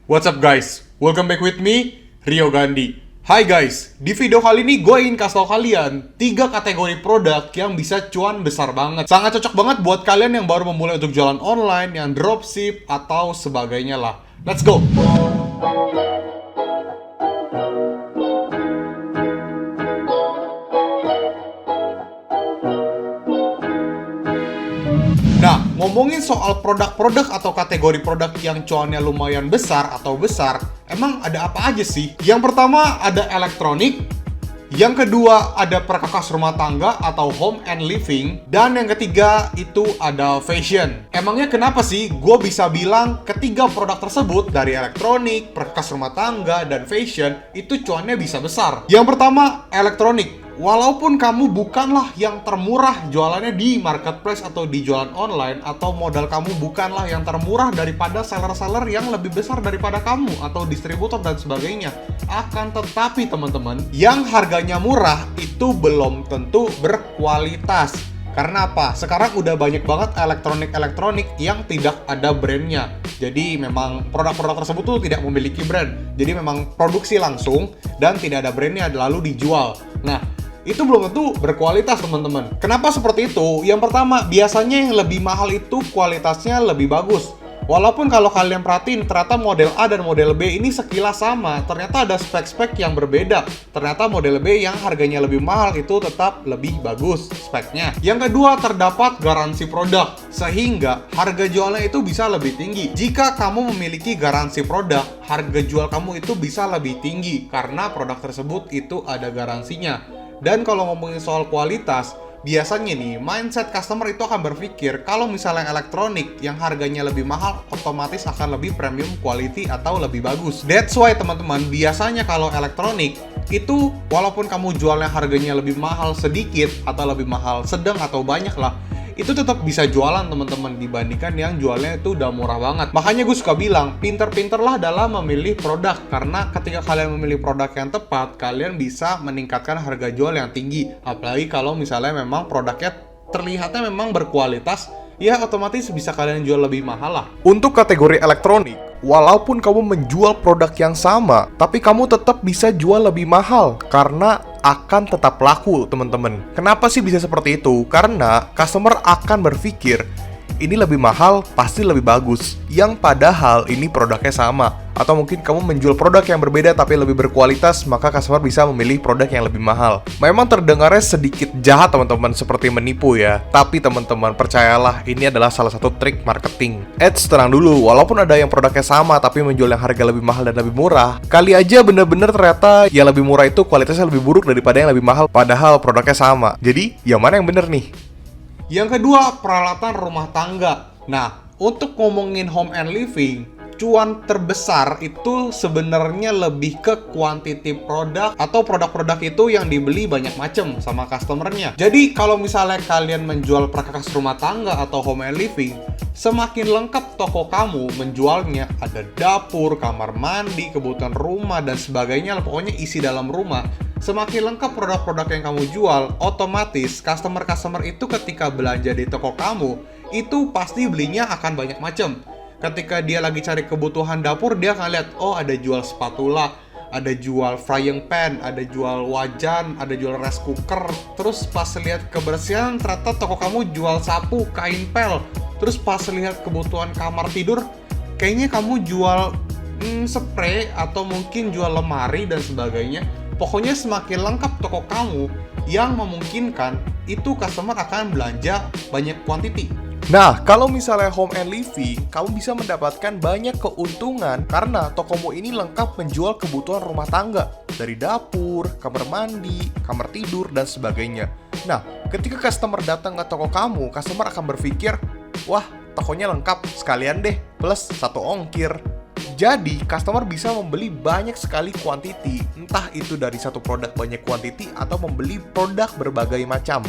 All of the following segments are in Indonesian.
What's up guys? Welcome back with me, Rio Gandhi. Hai guys, di video kali ini gue ingin kasih tau kalian 3 kategori produk yang bisa cuan besar banget. Sangat cocok banget buat kalian yang baru memulai untuk jualan online, yang dropship, atau sebagainya lah. Let's go! Nah, ngomongin soal produk-produk atau kategori produk yang cuannya lumayan besar, emang ada apa aja sih? Yang pertama ada elektronik, yang kedua ada perkakas rumah tangga atau home and living, dan yang ketiga itu ada fashion. Emangnya kenapa sih gue bisa bilang ketiga produk tersebut dari elektronik, perkakas rumah tangga, dan fashion itu cuannya bisa besar? Yang pertama, elektronik. Walaupun kamu bukanlah yang termurah jualannya di marketplace atau di jualan online, atau modal kamu bukanlah yang termurah daripada seller-seller yang lebih besar daripada kamu atau distributor dan sebagainya, akan tetapi teman-teman, yang harganya murah itu belum tentu berkualitas. Karena apa? Sekarang udah banyak banget elektronik yang tidak ada brandnya. Jadi memang produk-produk tersebut tuh tidak memiliki brand. Jadi memang produksi langsung dan tidak ada brandnya lalu dijual. Nah, itu belum tentu berkualitas teman-teman. Kenapa seperti itu? Yang pertama, biasanya yang lebih mahal itu kualitasnya lebih bagus. Walaupun kalau kalian perhatiin, ternyata model A dan model B ini sekilas sama, ternyata ada spek-spek yang berbeda. Ternyata model B yang harganya lebih mahal itu tetap lebih bagus speknya. Yang kedua, terdapat garansi produk, sehingga harga jualnya itu bisa lebih tinggi. Jika kamu memiliki garansi produk, harga jual kamu itu bisa lebih tinggi, karena produk tersebut itu ada garansinya. Dan kalau ngomongin soal kualitas, biasanya nih, mindset customer itu akan berpikir kalau misalnya elektronik yang harganya lebih mahal, otomatis akan lebih premium quality atau lebih bagus. That's why teman-teman, biasanya kalau elektronik itu walaupun kamu jualnya harganya lebih mahal sedikit atau lebih mahal sedang atau banyak lah, itu tetap bisa jualan teman-teman dibandingkan yang jualnya itu udah murah banget. Makanya gue suka bilang, pinter-pinterlah dalam memilih produk, karena ketika kalian memilih produk yang tepat, kalian bisa meningkatkan harga jual yang tinggi. Apalagi kalau misalnya memang produknya terlihatnya memang berkualitas, ya otomatis bisa kalian jual lebih mahal lah. Untuk kategori elektronik, walaupun kamu menjual produk yang sama, tapi kamu tetap bisa jual lebih mahal karena akan tetap laku teman-teman. Kenapa sih bisa seperti itu? Karena customer akan berpikir ini lebih mahal, pasti lebih bagus, yang padahal ini produknya sama. Atau mungkin kamu menjual produk yang berbeda tapi lebih berkualitas, maka customer bisa memilih produk yang lebih mahal. Memang terdengarnya sedikit jahat teman-teman, seperti menipu ya. Tapi teman-teman, percayalah, ini adalah salah satu trik marketing. Tenang dulu, walaupun ada yang produknya sama tapi menjual yang harga lebih mahal dan lebih murah, kali aja bener-bener ternyata yang lebih murah itu kualitasnya lebih buruk daripada yang lebih mahal, padahal produknya sama. Jadi, yang mana yang bener nih? Yang kedua, peralatan rumah tangga. Nah, untuk ngomongin home and living, cuan terbesar itu sebenarnya lebih ke quantity produk atau produk-produk itu yang dibeli banyak macam sama customernya. Jadi kalau misalnya kalian menjual perkakas rumah tangga atau home and living, semakin lengkap toko kamu menjualnya, ada dapur, kamar mandi, kebutuhan rumah, dan sebagainya, pokoknya isi dalam rumah. Semakin lengkap produk-produk yang kamu jual, otomatis customer-customer itu ketika belanja di toko kamu, itu pasti belinya akan banyak macam. Ketika dia lagi cari kebutuhan dapur, dia akan lihat, oh ada jual spatula, ada jual frying pan, ada jual wajan, ada jual rice cooker. Terus pas lihat kebersihan, ternyata toko kamu jual sapu, kain pel. Terus pas lihat kebutuhan kamar tidur, kayaknya kamu jual spray atau mungkin jual lemari dan sebagainya. Pokoknya semakin lengkap toko kamu yang memungkinkan, itu customer akan belanja banyak quantity. Nah, kalau misalnya home and living, kamu bisa mendapatkan banyak keuntungan karena tokomu ini lengkap menjual kebutuhan rumah tangga, dari dapur, kamar mandi, kamar tidur, dan sebagainya. Nah, ketika customer datang ke toko kamu, customer akan berpikir, wah, tokonya lengkap, sekalian deh, plus 1 ongkir. Jadi, customer bisa membeli banyak sekali quantity, entah itu dari satu produk banyak quantity atau membeli produk berbagai macam.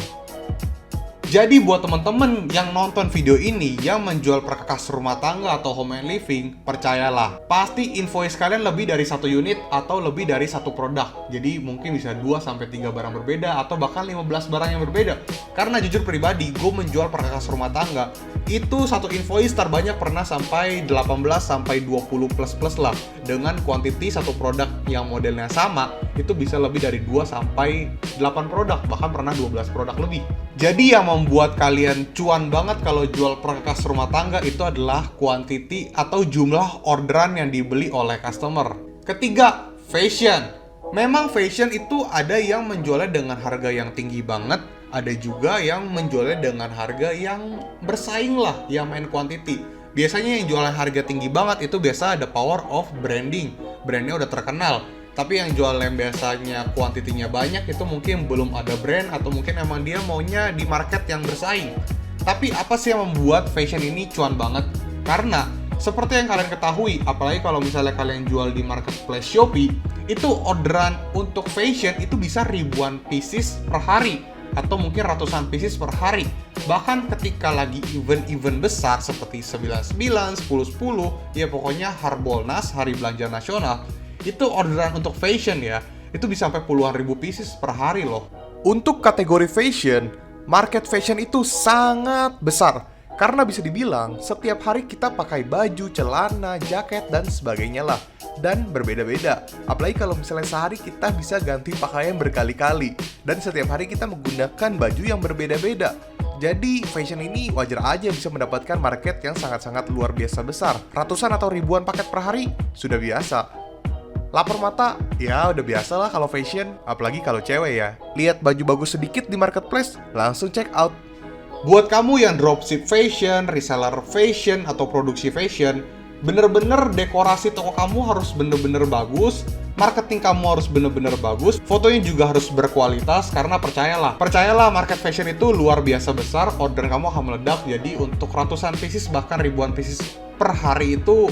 Jadi buat teman-teman yang nonton video ini yang menjual perkakas rumah tangga atau home and living, percayalah, pasti invoice kalian lebih dari 1 unit atau lebih dari 1 produk. Jadi mungkin bisa 2-3 barang berbeda atau bahkan 15 barang yang berbeda. Karena jujur pribadi, gue menjual perkakas rumah tangga itu satu invoice terbanyak pernah sampai 18 sampai 20 plus lah. Dengan quantity satu produk yang modelnya sama, itu bisa lebih dari 2 sampai 8 produk, bahkan pernah 12 produk lebih. Jadi yang membuat kalian cuan banget kalau jual perkakas rumah tangga itu adalah quantity atau jumlah orderan yang dibeli oleh customer. Ketiga, fashion. Memang fashion itu ada yang menjualnya dengan harga yang tinggi banget, ada juga yang menjualnya dengan harga yang bersaing lah, yang main quantity. Biasanya yang jualan harga tinggi banget itu biasa ada power of branding. Brandnya udah terkenal. Tapi yang jual yang biasanya kuantitinya banyak itu mungkin belum ada brand atau mungkin emang dia maunya di market yang bersaing. Tapi apa sih yang membuat fashion ini cuan banget? Karena seperti yang kalian ketahui, apalagi kalau misalnya kalian jual di marketplace Shopee, itu orderan untuk fashion itu bisa ribuan pieces per hari atau mungkin ratusan pieces per hari. Bahkan ketika lagi event-event besar seperti 99, 10-10, ya pokoknya Harbolnas, Hari Belanja Nasional, itu orderan untuk fashion ya, itu bisa sampai puluhan ribu pieces per hari loh. Untuk kategori fashion, market fashion itu sangat besar. Karena bisa dibilang, setiap hari kita pakai baju, celana, jaket, dan sebagainya lah. Dan berbeda-beda. Apalagi kalau misalnya sehari kita bisa ganti pakaian berkali-kali. Dan setiap hari kita menggunakan baju yang berbeda-beda. Jadi, fashion ini wajar aja bisa mendapatkan market yang sangat-sangat luar biasa besar. Ratusan atau ribuan paket per hari, sudah biasa. Lapar mata, ya udah biasa lah kalau fashion. Apalagi kalau cewek ya. Lihat baju bagus sedikit di marketplace, langsung check out. Buat kamu yang dropship fashion, reseller fashion, atau produksi fashion, bener-bener dekorasi toko kamu harus bener-bener bagus, marketing kamu harus bener-bener bagus, fotonya juga harus berkualitas, karena percayalah market fashion itu luar biasa besar, order kamu akan meledak, jadi untuk ratusan pieces bahkan ribuan pieces per hari itu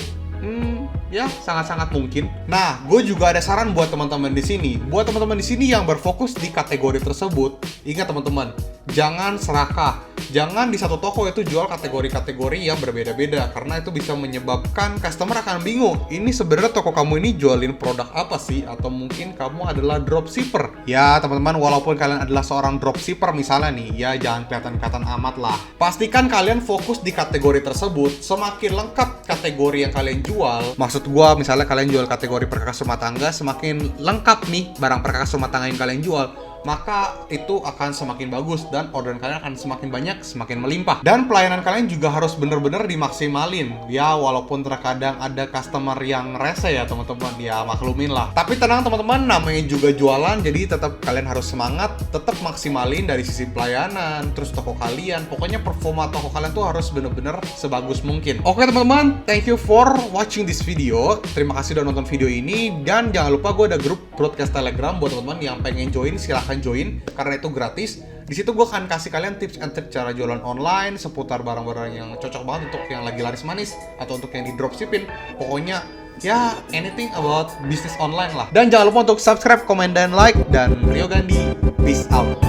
ya sangat-sangat mungkin. Nah, gue juga ada saran buat teman-teman di sini. Buat teman-teman di sini yang berfokus di kategori tersebut, ingat teman-teman, jangan serakah. Jangan di satu toko itu jual kategori-kategori yang berbeda-beda, karena itu bisa menyebabkan customer akan bingung. Ini sebenarnya toko kamu ini jualin produk apa sih? Atau mungkin kamu adalah dropshipper. Ya, teman-teman, walaupun kalian adalah seorang dropshipper misalnya nih, ya jangan kelihatan-kelihatan amat lah. Pastikan kalian fokus di kategori tersebut. Semakin lengkap kategori yang kalian jual, maksud gua misalnya kalian jual kategori perkakas rumah tangga, semakin lengkap nih barang perkakas rumah tangga yang kalian jual, maka itu akan semakin bagus dan orderan kalian akan semakin banyak, semakin melimpah. Dan pelayanan kalian juga harus bener-bener dimaksimalin. Ya, walaupun terkadang ada customer yang rese ya teman-teman, ya maklumin lah. Tapi tenang teman-teman, namanya juga jualan, jadi tetap kalian harus semangat, tetap maksimalin dari sisi pelayanan, terus toko kalian. Pokoknya performa toko kalian tuh harus bener-bener sebagus mungkin. Oke teman-teman, thank you for watching this video. Terima kasih udah nonton video ini, dan jangan lupa gue ada grup broadcast Telegram buat teman-teman yang pengen join, silahkan join karena itu gratis. Di situ gue akan kasih kalian tips and trik cara jualan online seputar barang-barang yang cocok banget untuk yang lagi laris manis atau untuk yang di dropshipping. Pokoknya ya anything about bisnis online lah. Dan jangan lupa untuk subscribe, comment, dan like. Dan Rio Gandhi, peace out.